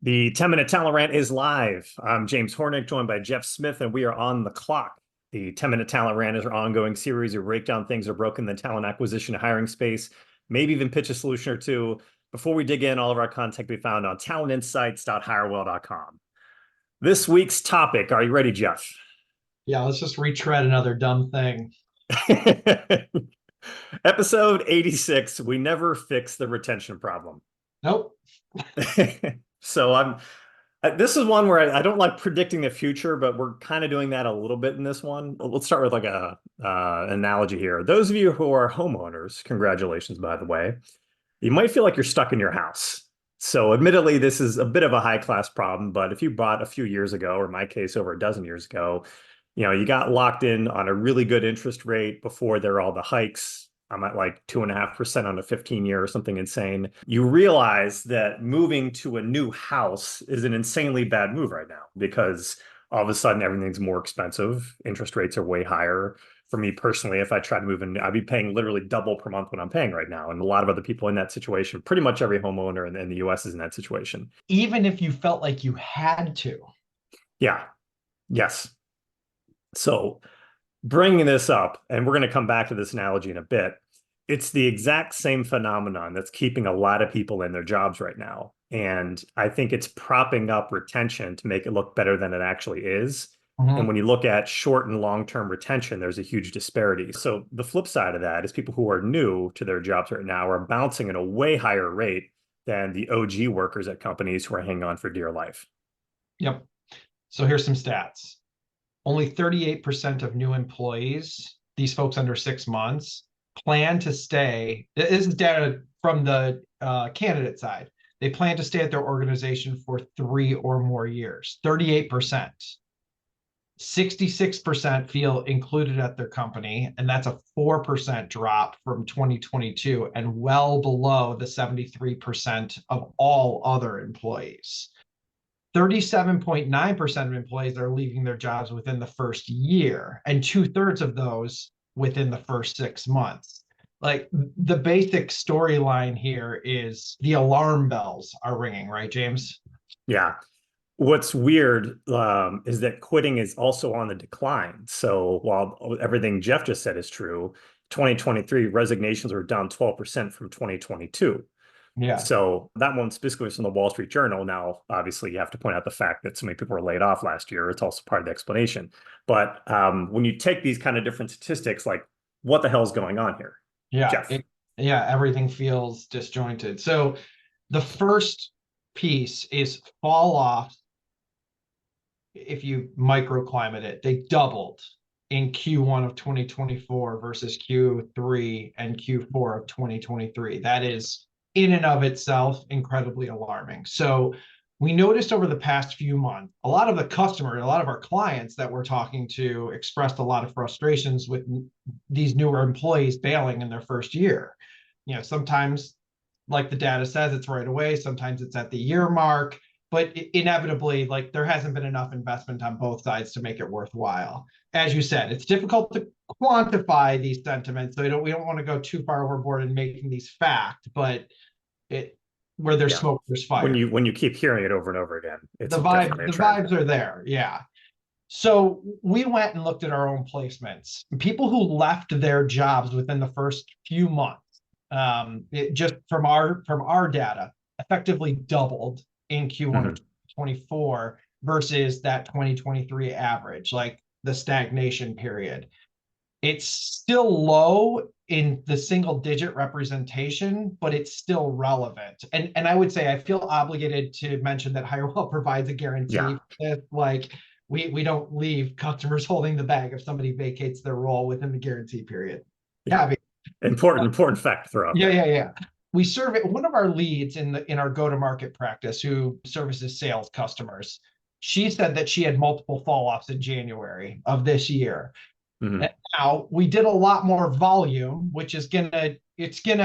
The 10-minute talent rant is live. I'm James Hornick, joined by Jeff Smith, and we are on the clock. The 10-minute talent rant is our ongoing series where we break down things that are broken in the talent acquisition and hiring space, maybe even pitch a solution or two. Before we dig in, all of our content can be found on talentinsights.hirewell.com. This week's topic, are you ready, Jeff? Yeah, let's just retread another dumb thing. Episode 86, we never fix the retention problem. Nope. So this is one where I don't like predicting the future, but we're kind of doing that a little bit in this one. Let's start with like a analogy here. Those of you who are homeowners, congratulations, by the way, you might feel like you're stuck in your house. So admittedly, this is a bit of a high class problem, but if you bought a few years ago, or in my case, over a dozen years ago, you got locked in on a really good interest rate before there were all the hikes. I'm at like 2.5% on a 15-year or something insane. You realize that moving to a new house is an insanely bad move right now because all of a sudden everything's more expensive. Interest rates are way higher. For me personally, if I try to move in, I'd be paying literally double per month what I'm paying right now. And a lot of other people in that situation, pretty much every homeowner in the US is in that situation. Even if you felt like you had to. Yeah. Yes. So bringing this up, and we're going to come back to this analogy in a bit, it's the exact same phenomenon that's keeping a lot of people in their jobs right now. And I think it's propping up retention to make it look better than it actually is. And when you look at short and long-term retention, there's a huge disparity. So the flip side of that is people who are new to their jobs right now are bouncing at a way higher rate than the OG workers at companies who are hanging on for dear life. Yep. So here's some stats. Only 38% of new employees, these folks under 6 months, plan to stay. This is data from the candidate side. They plan to stay at their organization for 3 or more years. 38%. 66% feel included at their company, and that's a 4% drop from 2022 and well below the 73% of all other employees. 37.9% of employees are leaving their jobs within the first year, and 2/3 of those within the first 6 months. Like, the basic storyline here is the alarm bells are ringing, right, James? Yeah. What's weird is that quitting is also on the decline. So while everything Jeff just said is true, 2023 resignations were down 12% from 2022. Yeah. So that one specifically was from the Wall Street Journal. Now, obviously, you have to point out the fact that so many people were laid off last year. It's also part of the explanation. But when you take these kind of different statistics, like what the hell's going on here? Yeah. Jeff. Everything feels disjointed. So the first piece is fall off. If you microclimate it, they doubled in Q1 of 2024 versus Q3 and Q4 of 2023. That is in and of itself incredibly alarming. So we noticed over the past few months, a lot of our clients that we're talking to expressed a lot of frustrations with these newer employees bailing in their first year. Sometimes, like the data says, it's right away. Sometimes it's at the year mark. But inevitably, like, there hasn't been enough investment on both sides to make it worthwhile. As you said, it's difficult to quantify these sentiments, so we don't want to go too far overboard in making these fact, but where there's smoke, there's fire. When you keep hearing it over and over again, it's the vibes are there. Yeah. So we went and looked at our own placements. People who left their jobs within the first few months, just from our data, effectively doubled in Q1 of 2024 versus that 2023 average, like the stagnation period. It's still low in the single digit representation, but it's still relevant. And I would say I feel obligated to mention that HireWell provides a guarantee. Yeah. Like, we don't leave customers holding the bag if somebody vacates their role within the guarantee period. Yeah. Important fact to throw out there. Yeah. We survey one of our leads in our go-to-market practice who services sales customers. She said that she had multiple fall-offs in January of this year. And now we did a lot more volume, which is gonna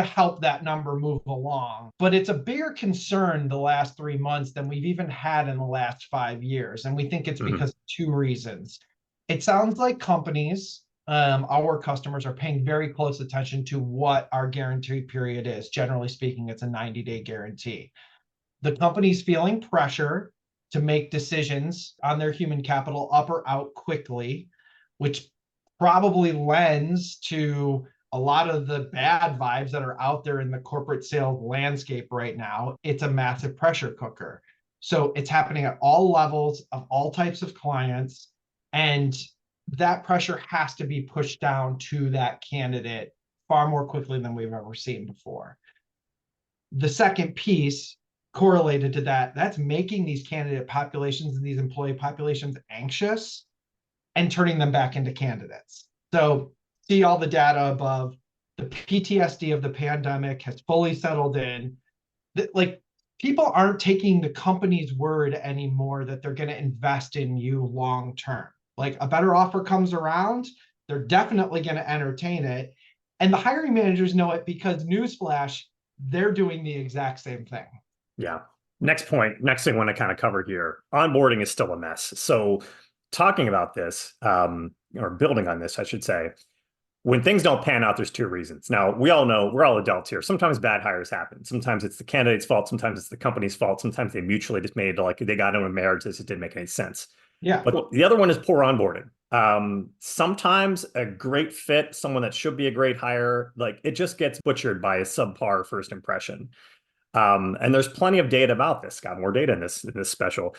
help that number move along. But it's a bigger concern the last 3 months than we've even had in the last 5 years. And we think it's because of 2 reasons. It sounds like companies, our customers, are paying very close attention to what our guarantee period is. Generally speaking, it's a 90-day guarantee. The company's feeling pressure to make decisions on their human capital up or out quickly, which probably lends to a lot of the bad vibes that are out there in the corporate sales landscape right now. It's a massive pressure cooker. So it's happening at all levels of all types of clients. And that pressure has to be pushed down to that candidate far more quickly than we've ever seen before. The second piece correlated to that, that's making these candidate populations and these employee populations anxious and turning them back into candidates. So see all the data above. The PTSD of the pandemic has fully settled in. Like, people aren't taking the company's word anymore that they're going to invest in you long term. Like, a better offer comes around, they're definitely going to entertain it. And the hiring managers know it because, newsflash, they're doing the exact same thing. Yeah. Next point, next thing I want to kind of cover here, onboarding is still a mess. So talking about this, or building on this, I should say, when things don't pan out, there's two reasons. Now, we all know, we're all adults here. Sometimes bad hires happen. Sometimes it's the candidate's fault. Sometimes it's the company's fault. Sometimes they mutually just made, like, they got into a marriage that just didn't make any sense. Yeah. But the other one is poor onboarding. Sometimes a great fit, someone that should be a great hire, like, it just gets butchered by a subpar first impression. And there's plenty of data about this. Got more data in this special.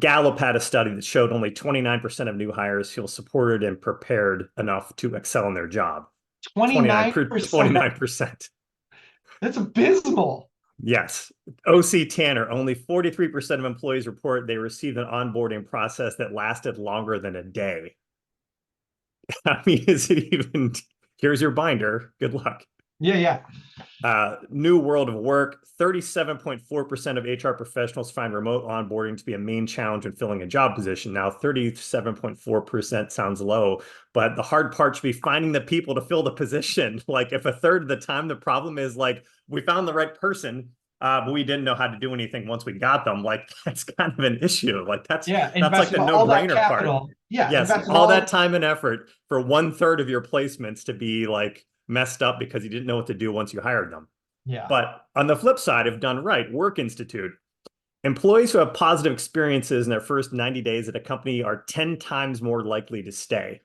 Gallup had a study that showed only 29% of new hires feel supported and prepared enough to excel in their job. 29%. 29%. That's abysmal. Yes. OC Tanner, only 43% of employees report they received an onboarding process that lasted longer than a day. I mean, is it even, here's your binder. Good luck. Yeah. New world of work, 37.4% of HR professionals find remote onboarding to be a main challenge in filling a job position. Now, 37.4% sounds low, but the hard part should be finding the people to fill the position. Like, if a third of the time the problem is, like, we found the right person, but we didn't know how to do anything once we got them, like, that's kind of an issue. Like, that's like the no-brainer part. Yeah, Yes, all that time and effort for 1/3 of your placements to be, like, messed up because you didn't know what to do once you hired them. Yeah. But on the flip side, if done right, Work Institute, employees who have positive experiences in their first 90 days at a company are 10 times more likely to stay.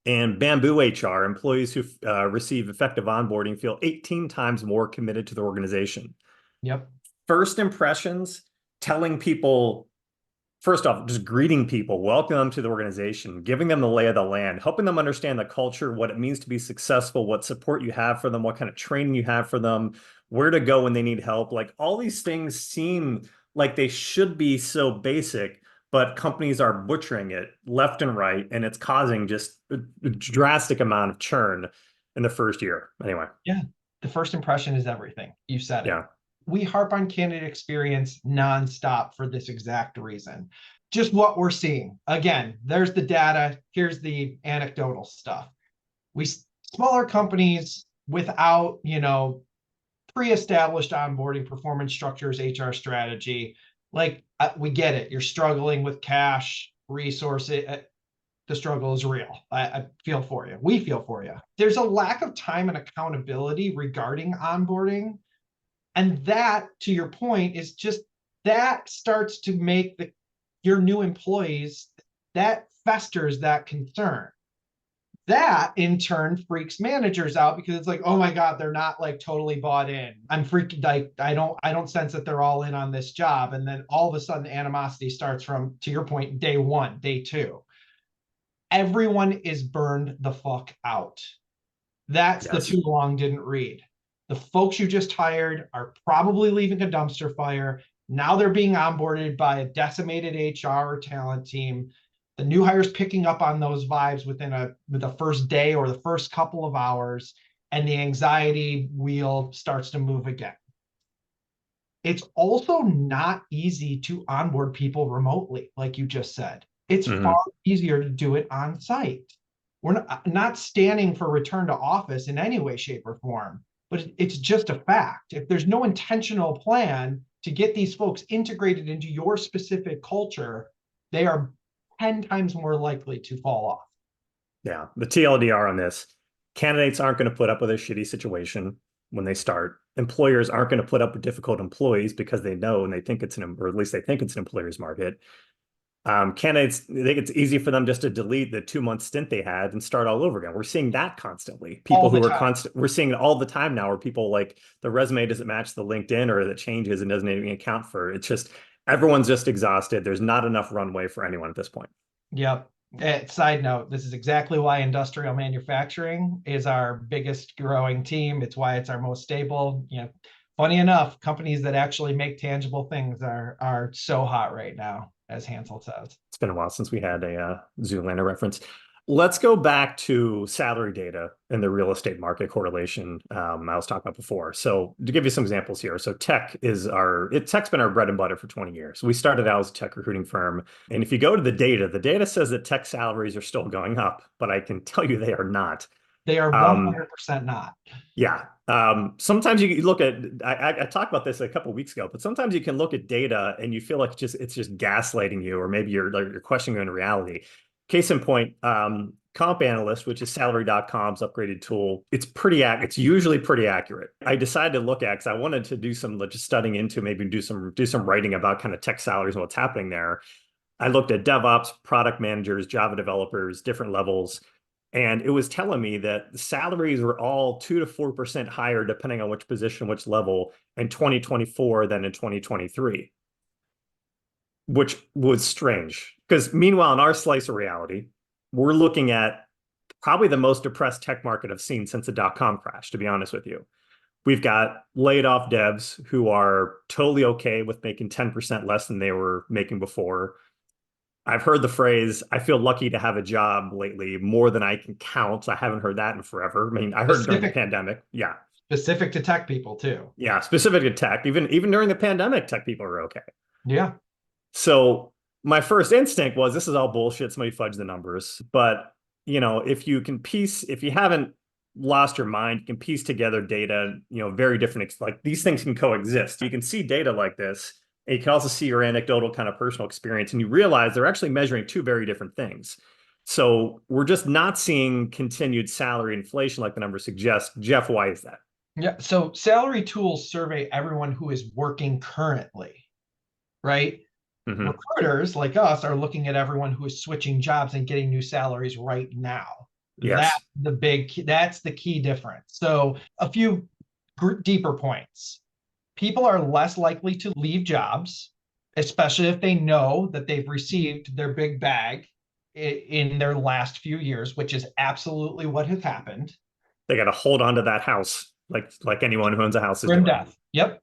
And Bamboo HR, employees who receive effective onboarding feel 18 times more committed to the organization. Yep. First impressions, telling people, first off, just greeting people, welcoming them to the organization, giving them the lay of the land, helping them understand the culture, what it means to be successful, what support you have for them, what kind of training you have for them, where to go when they need help. Like, all these things seem like they should be so basic, but companies are butchering it left and right, and it's causing just a drastic amount of churn in the first year. Anyway. Yeah. The first impression is everything. You said it. Yeah. We harp on candidate experience nonstop for this exact reason. Just what we're seeing. Again, there's the data. Here's the anecdotal stuff. Smaller companies without, pre-established onboarding performance structures, HR strategy, like, we get it. You're struggling with cash, resources. The struggle is real. I feel for you. We feel for you. There's a lack of time and accountability regarding onboarding. And that, to your point, is just, that starts to make your new employees, that festers that concern. That in turn freaks managers out because it's like, oh my God, they're not, like, totally bought in. I'm freaking, like, I don't sense that they're all in on this job. And then all of a sudden animosity starts from, to your point, day one, day two. Everyone is burned the fuck out. That's the too long didn't read. The folks you just hired are probably leaving a dumpster fire. Now they're being onboarded by a decimated HR or talent team. The new hires picking up on those vibes with the first day or the first couple of hours, and the anxiety wheel starts to move again. It's also not easy to onboard people remotely, like you just said. It's far easier to do it on site. We're not standing for return to office in any way, shape, or form, but it's just a fact. If there's no intentional plan to get these folks integrated into your specific culture, they are 10 times more likely to fall off. Yeah. The TLDR on this, candidates aren't going to put up with a shitty situation when they start. employers aren't going to put up with difficult employees because they know and they think it's or at least they think it's an employer's market. Candidates, I think it's easy for them just to delete the 2 month stint they had and start all over again. We're seeing that constantly. People all the who are time. we're seeing it all the time now where people like the resume doesn't match the LinkedIn or that changes and doesn't even account for it. It's just everyone's just exhausted. There's not enough runway for anyone at this point. Yep. Side note, this is exactly why industrial manufacturing is our biggest growing team. It's why it's our most stable. Funny enough, companies that actually make tangible things are so hot right now, as Hansel says. It's been a while since we had a Zoolander reference. Let's go back to salary data in the real estate market correlation I was talking about before. So to give you some examples here, so tech's been our bread and butter for 20 years. We started out as a tech recruiting firm. And if you go to the data says that tech salaries are still going up, but I can tell you they are not. They are 100% not. Yeah. Sometimes you look at, I talked about this a couple of weeks ago, but sometimes you can look at data and you feel like it's just gaslighting you, or maybe you're questioning in reality. Case in point, Comp Analyst, which is salary.com's upgraded tool, it's usually pretty accurate. I decided to look at, because I wanted to do some just studying into, maybe do some writing about kind of tech salaries and what's happening there. I looked at DevOps, product managers, Java developers, different levels. And it was telling me that the salaries were all 2 to 4% higher, depending on which position, which level in 2024 than in 2023, which was strange. Because meanwhile, in our slice of reality, we're looking at probably the most depressed tech market I've seen since the dot-com crash, to be honest with you. We've got laid off devs who are totally okay with making 10% less than they were making before. I've heard the phrase, I feel lucky to have a job lately more than I can count. I haven't heard that in forever. I mean, I heard it during the pandemic. Yeah. Specific to tech people too. Yeah. Specific to tech. Even during the pandemic, tech people are okay. Yeah. So my first instinct was this is all bullshit. Somebody fudged the numbers. But if you haven't lost your mind, you can piece together data, very different, like these things can coexist. You can see data like this. And you can also see your anecdotal kind of personal experience, and you realize they're actually measuring two very different things. So we're just not seeing continued salary inflation like the numbers suggest. Jeff, why is that? Yeah. So salary tools survey everyone who is working currently, right? Mm-hmm. Recruiters like us are looking at everyone who is switching jobs and getting new salaries right now. Yes. That's the key difference. So a few deeper points. People are less likely to leave jobs, especially if they know that they've received their big bag in their last few years, which is absolutely what has happened. They got to hold on to that house like anyone who owns a house is Grim doing. death. Yep.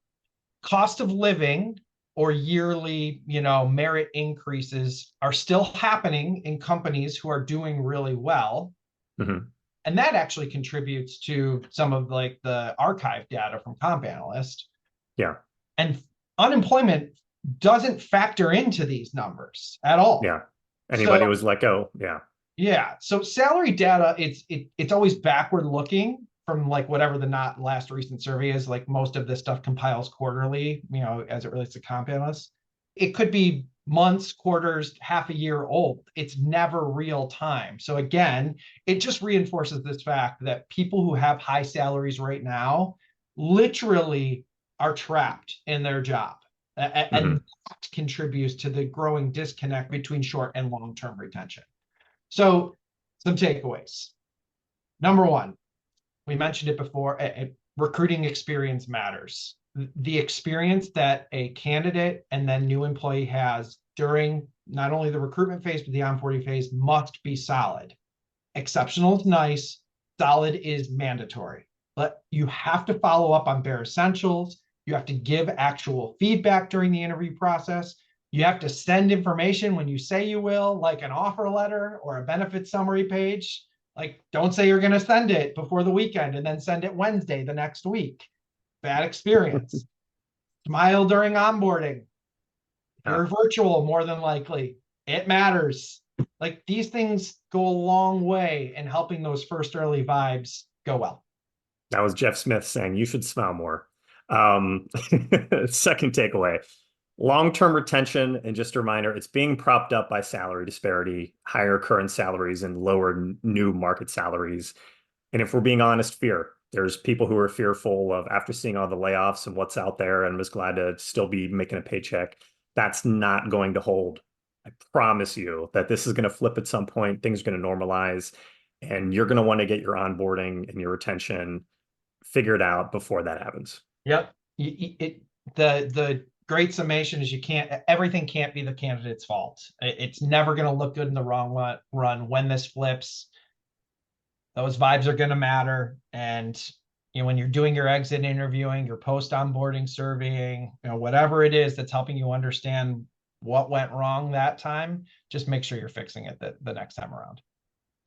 Cost of living or yearly, merit increases are still happening in companies who are doing really well. Mm-hmm. And that actually contributes to some of like the archive data from Comp Analyst. Yeah. And unemployment doesn't factor into these numbers at all. Yeah. Anybody was let go. Yeah. Yeah. So salary data, it's always backward looking from like whatever the last recent survey is. Like most of this stuff compiles quarterly, as it relates to Comp Analysts. It could be months, quarters, half a year old. It's never real time. So again, it just reinforces this fact that people who have high salaries right now literally are trapped in their job. And that contributes to the growing disconnect between short and long-term retention. So some takeaways. Number one, we mentioned it before, recruiting experience matters. The experience that a candidate and then new employee has during not only the recruitment phase, but the onboarding phase must be solid. Exceptional is nice, solid is mandatory. But you have to follow up on bare essentials. You have to give actual feedback during the interview process. You have to send information when you say you will, like an offer letter or a benefit summary page. Like, don't say you're going to send it before the weekend and then send it Wednesday the next week. Bad experience. Smile during onboarding. You're virtual, more than likely. It matters. Like, these things go a long way in helping those first early vibes go well. That was Jeff Smith saying you should smile more. Second takeaway, long-term retention, and just a reminder, it's being propped up by salary disparity, higher current salaries and lower new market salaries. And if we're being honest, fear. There's people who are fearful of after seeing all the layoffs and what's out there and was glad to still be making a paycheck. That's not going to hold. I promise you that this is going to flip at some point. Things are going to normalize, and you're going to want to get your onboarding and your retention figured out before that happens. Yep. The great summation is everything can't be the candidate's fault. It's never going to look good in the wrong run. When this flips, those vibes are going to matter. And when you're doing your exit interviewing, your post onboarding surveying, whatever it is that's helping you understand what went wrong that time, just make sure you're fixing it the next time around.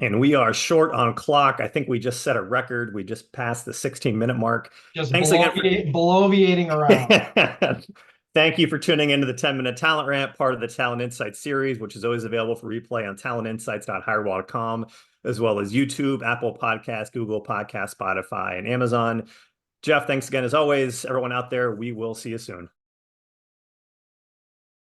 And we are short on clock. I think we just set a record. We just passed the 16-minute mark. Just Thanks again for bloviating around. Thank you for tuning into the 10-Minute Talent Rant, part of the Talent Insights series, which is always available for replay on talentinsights.hirewall.com, as well as YouTube, Apple Podcasts, Google Podcasts, Spotify, and Amazon. Jeff, thanks again as always. Everyone out there, we will see you soon.